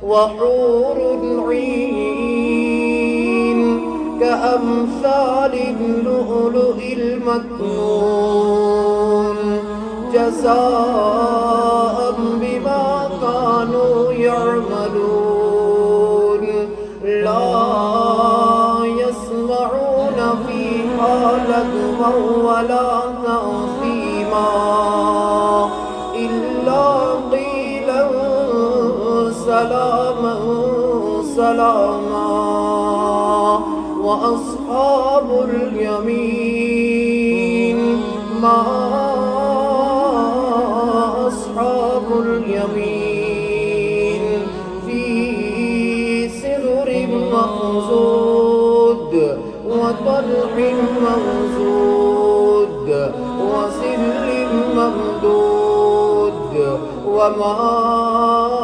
وحور عين كأمثال اللؤلؤ المكنون جزاء بما كانوا يعملون لا يسمعون فيها لغوا ولا تأثيما إلا قيلا سلاما سلاما وأصحاب اليمين ما أصحاب اليمين في سرر مخضود وطلح منضود وظل ممدود وماء